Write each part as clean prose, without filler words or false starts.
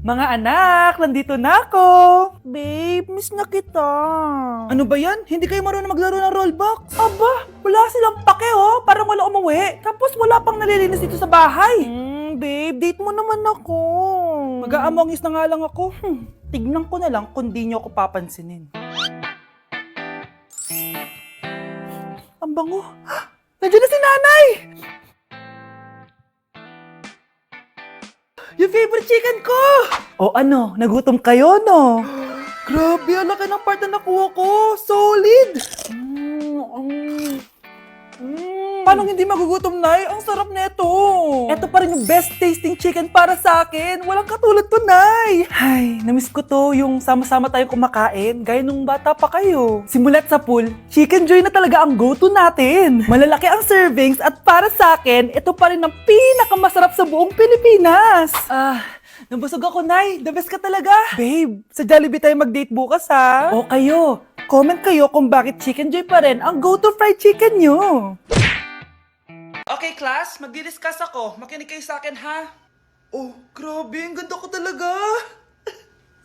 Mga anak, nandito na ako! Babe, miss na kita. Ano ba yan? Hindi kayo marunong maglaro ng rollbox? Aba, wala silang pake oh. Parang wala umuwi. Tapos wala pang nalilinis dito sa bahay. Babe, date mo naman ako. Mag-aamongis na nga lang ako. Tignan ko na lang kung di nyo ako papansinin. Ang bango. Nandiyan na si nanay! Yung favorite chicken ko! O ano, nagutom kayo, no? Grabe, ang laki ng part na nakuha ko. Solid! Paano hindi magugutom, Nay? Ang sarap nito. Ito pa rin yung best tasting chicken para sa akin. Walang katulad to, Nay. Ay, namiss ko to yung sama-sama tayong kumakain, gaya nung bata pa kayo. Simulat sa pool, Chicken Joy na talaga ang go-to natin. Malalaki ang servings at para sa akin, ito pa rin ang pinakamasarap sa buong Pilipinas. Nabusog ako, Nay. The best ka talaga. Babe, sa Jollibee tayo mag-date bukas, ha? O kayo, comment kayo kung bakit Chicken Joy pa rin ang go-to fried chicken nyo. Okay, class, magdi-discuss ako. Makinig kayo sa akin, ha? Oh, grabe, ang ganda ko talaga.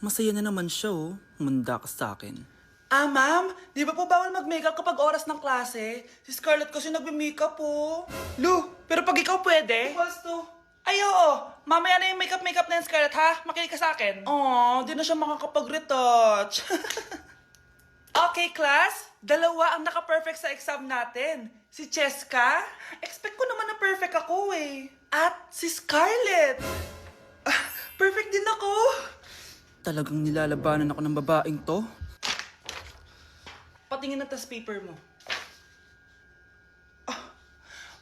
Masaya na naman siya, oh. Manda ka sa akin. Ma'am, di ba po bawal mag-makeup kapag oras ng klase? Si Scarlett kasi nagme-makeup po. Lu, pero pag ikaw pwede? Equals to. Ay, oo. Mamaya na yung makeup na yung Scarlett, ha? Makinig ka sa akin. Oh, di na siya makakapag-retouch. Okay, class. Dalawa ang naka-perfect sa exam natin. Si Cheska, expect ko naman na perfect ako eh. At si Scarlett. Perfect din ako. Talagang nilalabanan ako ng babaeng to. Patingin na tas paper mo.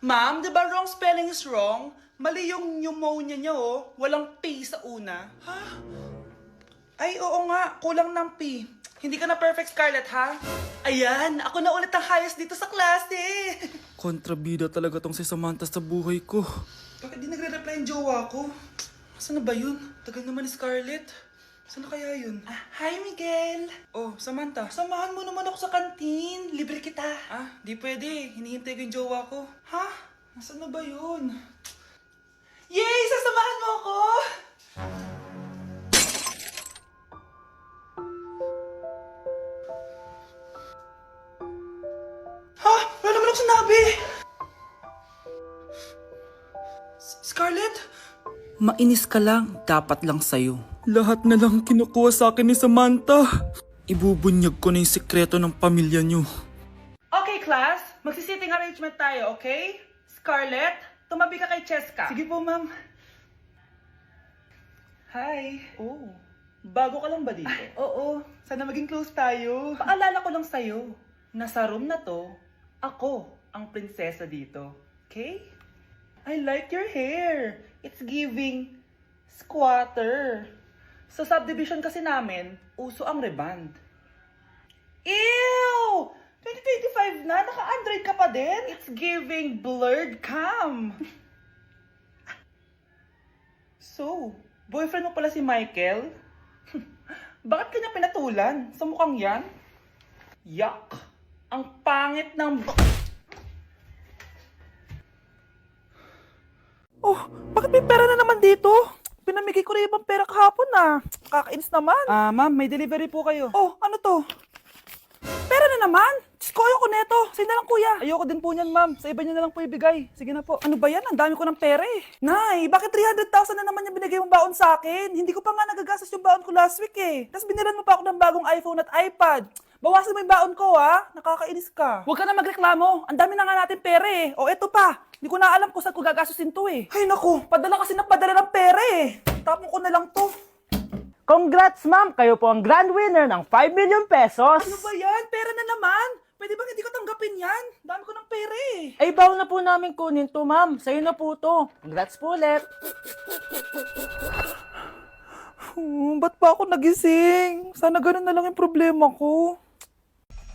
Ma'am, di ba wrong spelling is wrong? Mali yung pneumonia niya oh. Walang P sa una. Ha? Ay, oo nga. Kulang ng P. Hindi ka na perfect, Scarlett, ha? Ayan, ako na ulit ang highest dito sa klase. Kontrabida talaga tong si Samantha sa buhay ko. Bakit di nagre-reply yung jowa ko? Saan na ba yun? Tagal naman ni Scarlett. Saan na kaya yun? Hi, Miguel! Oh, Samantha, samahan mo naman ako sa kantin. Libre kita. Di pwede. Hinihintay ko yung jowa ko. Ha? Nasaan na ba yun? Yay! Sasamahan mo ako! Ha? Wala naman ako sinabi! Scarlett? Mainis ka lang, dapat lang sa'yo. Lahat na lang kinukuha sa akin ni Samantha. Ibubunyag ko na yung sikreto ng pamilya niyo. Okay, class. Magsisitting arrangement tayo, okay? Scarlett, tumabi ka kay Cheska. Sige po, ma'am. Hi. Oh, bago ka lang ba dito? Oo. Sana maging close tayo. Paalala ko lang sa'yo, nasa room na to, ako ang prinsesa dito. Okay? I like your hair. It's giving squatter. Sa subdivision kasi namin, uso ang reband. Ew! 2025 na, naka-Android ka pa din? It's giving blurred cam. So, boyfriend mo pala si Michael? Bakit kanya pinatulan? Sa mukhang yan? Yuck! Ang pangit ng... Oh, bakit may pera na naman dito? Pinamigay ko na ibang pera kahapon na. Kakainis naman. Ma'am, may delivery po kayo. Oh, ano to? Pera na naman? Diyos ko, ayoko neto. Sa'yo na lang, kuya. Ayoko din po niyan, ma'am. Sa iba niyo na lang po ibigay. Sige na po. Ano ba yan? Ang dami ko ng pera eh. Nay, bakit 300,000 na naman yung binigay mong baon sa akin? Hindi ko pa nga nagagastos yung baon ko last week eh. Tapos biniran mo pa ako ng bagong iPhone at iPad. Bawasan mo yung baon ko, ha? Nakakainis ka. Huwag ka na magreklamo. Ang dami na nga natin pera eh. O eto pa. Hindi ko na alam kung saan ko gagastusin to eh. Ay naku, padala kasi ng padala ng pera eh. Tapon ko na lang to. Congrats, ma'am! Kayo po ang grand winner ng 5 million pesos! Ano ba yan? Pera na naman. Pwede bang hindi ko tanggapin yan? Dami ko ng pera eh. Ay, bawal na po namin kunin to, ma'am. Sa'yo na po to. Congrats po ulit! Ba't pa ako nagising? Sana ganun na lang yung problema ko.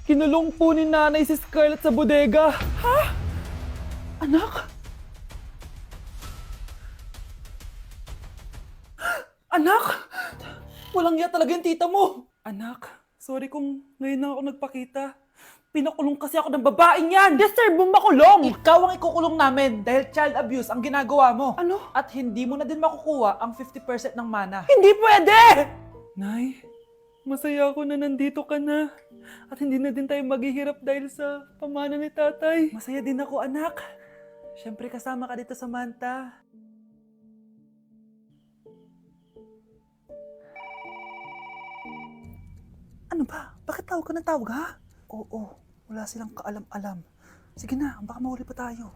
Kinulong po ni nanay si Scarlett sa bodega. Ha? Anak? Anak? Walang iya talaga yung tita mo. Anak, sorry kung ngayon na ako nagpakita. Pinakulong kasi ako ng babaeng yan! Deserve mong makulong! Ikaw ang ikukulong namin dahil child abuse ang ginagawa mo. Ano? At hindi mo na din makukuha ang 50% ng mana. Hindi pwede! Nay, masaya ako na nandito ka na. At hindi na din tayo maghihirap dahil sa pamana ni tatay. Masaya din ako, anak. Siyempre kasama ka dito sa Manta. Ano ba? Bakit tawag ka ng tawag, ha? Oo, wala silang kaalam-alam. Sige na, baka mahuli pa tayo.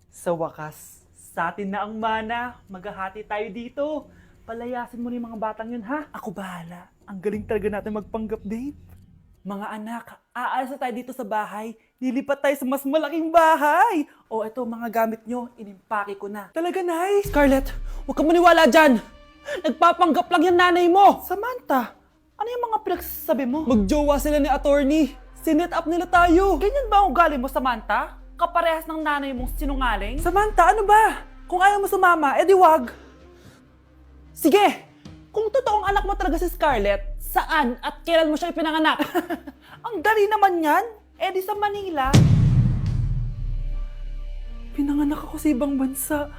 Sa wakas, sa atin na ang mana. Maghahati tayo dito. Palayasin mo na yung mga batang yun, ha? Ako bahala. Ang galing talaga natin magpanggap date. Mga anak, aalis na tayo dito sa bahay. Lilipat tayo sa mas malaking bahay. O eto, mga gamit nyo, inimpake ko na. Talaga, Nay? Scarlett, huwag kang maniwala dyan. Nagpapanggap lang yung nanay mo. Samantha, ano yung mga pinagsasabi mo? Magjowa sila ni attorney. Sinet up nila tayo. Ganyan ba ang ugali mo, Samantha? Kaparehas ng nanay mong sinungaling? Samantha, ano ba? Kung ayaw mo sumama, edi wag. Sige, kung totoong anak mo talaga si Scarlett, saan at kailan mo siya ipinanganak? Ang dali naman yan. Edi sa Manila. Pinanganak ako sa ibang bansa.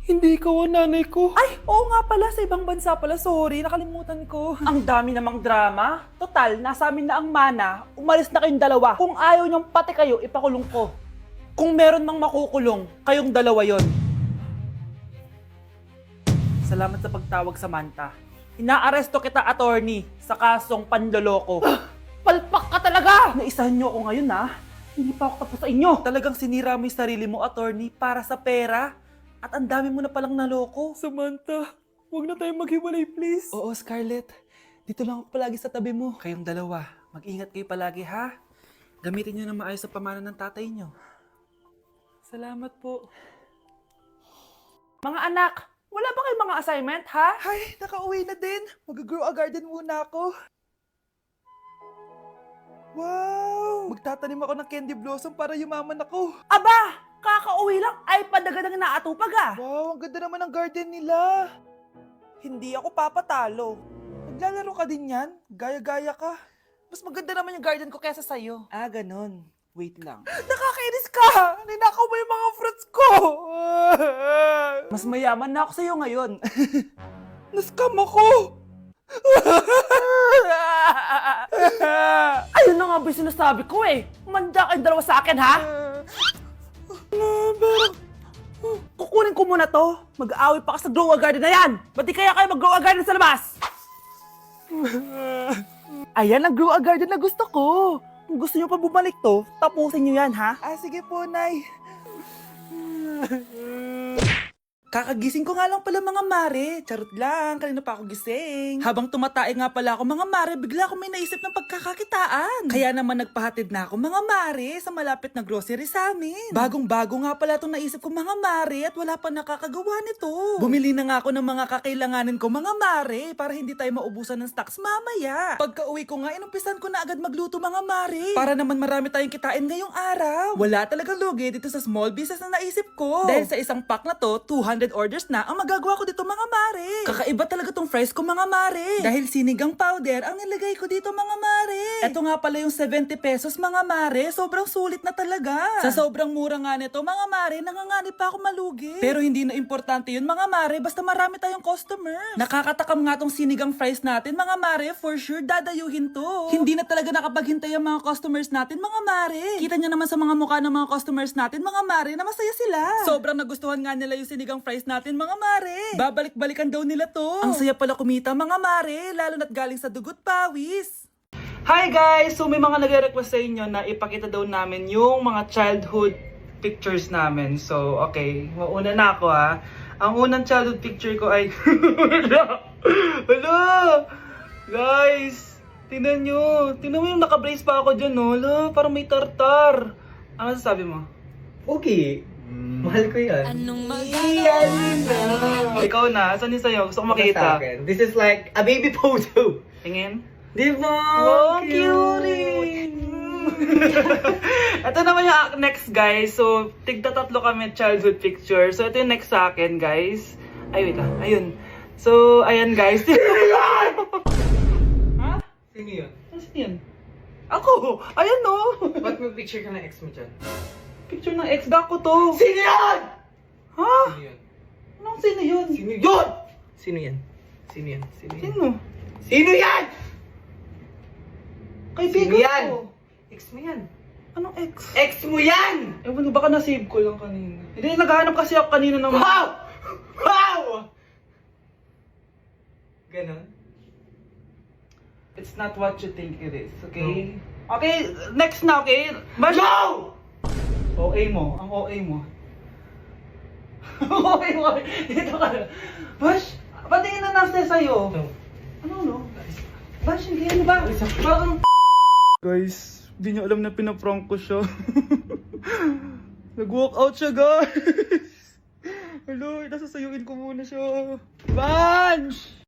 Hindi ikaw ang nanay ko. Ay, oo nga pala, sa ibang bansa pala. Sorry, nakalimutan ko. Ang dami namang drama. Total, nasa amin na ang mana. Umalis na kayong dalawa. Kung ayaw niyong pati kayo, ipakulong ko. Kung meron mang makukulong, kayong dalawa yon. Salamat sa pagtawag, Samantha. Inaaresto kita, attorney, sa kasong panloloko. Palpak ka talaga! Naisahan niyo ako ngayon, ha? Hindi pa ako tapos sa inyo. Talagang sinira mo yung sarili mo, attorney, para sa pera. At ang dami mo na palang naloko. Samantha, huwag na tayong maghiwalay, please. Oo, Scarlett. Dito lang ako palagi sa tabi mo. Kayong dalawa, mag-ingat kayo palagi, ha? Gamitin niyo na maayos sa pamana ng tatay niyo. Salamat po. Mga anak, wala ba kayong mga assignment, ha? Ay, nakauwi na din. Mag-grow a garden muna ako. Wow! Magtatanim ako ng candy blossom para yumaman ako. Aba! Kakauwi lang ay padagadang naatupag, ah! Wow, ang ganda naman ng garden nila. Hindi ako papatalo. Maglalaro ka din yan? Gaya-gaya ka. Mas maganda naman yung garden ko kaysa sa'yo. Ah, ganon. Wait lang. Nakakainis ka! Ninakaw mo yung mga fruits ko! Mas mayaman na ako sa'yo ngayon. Nascam ako! Ayun na nga ba yung sinasabi ko eh. Manda kayong dalawa sa akin, ha? Pero, kukunin ko muna to. Mag-aaway pa ka sa grow a garden na yan. Ba't di kaya kayo mag-grow a garden sa labas? Ayan ang grow a garden na gusto ko. Kung gusto nyo pa bumalik to, tapusin nyo yan, ha? Ah, sige po, Nay. Kakagising ko nga lang pala, mga mare. Charot lang, kanina pa ako gising. Habang tumatae nga pala ako, mga mare, bigla ako may naisip ng pagkakakitaan. Kaya naman nagpahatid na ako, mga mare, sa malapit na grocery sa amin. Bagong-bago nga pala itong naisip ko, mga mare, at wala pa nakakagawa nito. Bumili na nga ako ng mga kakailanganin ko, mga mare, para hindi tayo maubusan ng stocks mamaya. Pagka uwi ko nga, inumpisan ko na agad magluto, mga mare. Para naman marami tayong kitain ngayong araw. Wala talagang lugi dito sa small business na naisip ko. Dahil sa isang pack na to, 200 orders na ang magagawa ko dito, mga mare. Kakaiba talaga tong fries ko, mga mare. Dahil sinigang powder ang nilagay ko dito, mga mare. Ito nga pala yung 70 pesos, mga mare. Sobrang sulit na talaga. Sa sobrang mura nga nito, mga mare, nanganganib pa ako malugi. Pero hindi na importante yun, mga mare, basta marami tayong customers. Nakakatakam nga tong sinigang fries natin, mga mare. For sure, dadayuhin to. Hindi na talaga nakapaghintay ang mga customers natin, mga mare. Kita nyo naman sa mga mukha ng mga customers natin, mga mare, na masaya sila. Sobrang nagustuhan nga nila yung sinigang fries natin, mga mare. Babalik-balikan daw nila to. Ang saya pala kumita, mga mare, lalo na't galing sa dugot pawis. Hi guys! So may mga nagre-request sa inyo na ipakita daw namin yung mga childhood pictures namin. So okay, mauna na ako, ha. Ang unang childhood picture ko ay Hala! Guys! Tingnan nyo mo yung naka-brace pa ako dyan, no? Hala, parang may tartar. Ano sasabi mo? Okay. Mahal ko yan. Ikaw na, saan yung sa'yo? Gusto ko Sa makita. akin. This is like a baby photo. Tingin. Di ba? Wow, cutie! Ito naman yung next, guys. So, tigda-tatlo kami childhood picture. So, ito yung next sa akin, guys. Ay, wait lang. Ayun. So, ayan, guys. Ha? Sino yun? Saan yun? Ako! Ayan no! Ba't may picture ka ng ex mo dyan? Picture ng ex ko to. Sino yan? Ha? Sino yan? Anong sino yun? Sino yun? Sino yan? Sino yan? Sino yan? Sino? Sino yan? Kaibigan Sino yan? ko. Ex mo yan. Anong ex? Ex mo yan! Ewan ko, baka na-save ko lang kanina. Hindi, naghahanap kasi ako kanina ng... Wow! Wow! Ganon? It's not what you think it is, okay? Okay, next na, okay? Bash! No! OA mo, ang OA mo. OA mo, dito ka na. Bash, patingin na nasa sa'yo. No. Ano, no? Bash, hindi, ano ba? Parang... Guys, di niyo alam na pinaprank ko siya. Nag-walk out siya, guys. Hello, nasasayuin ko muna siya. Vange!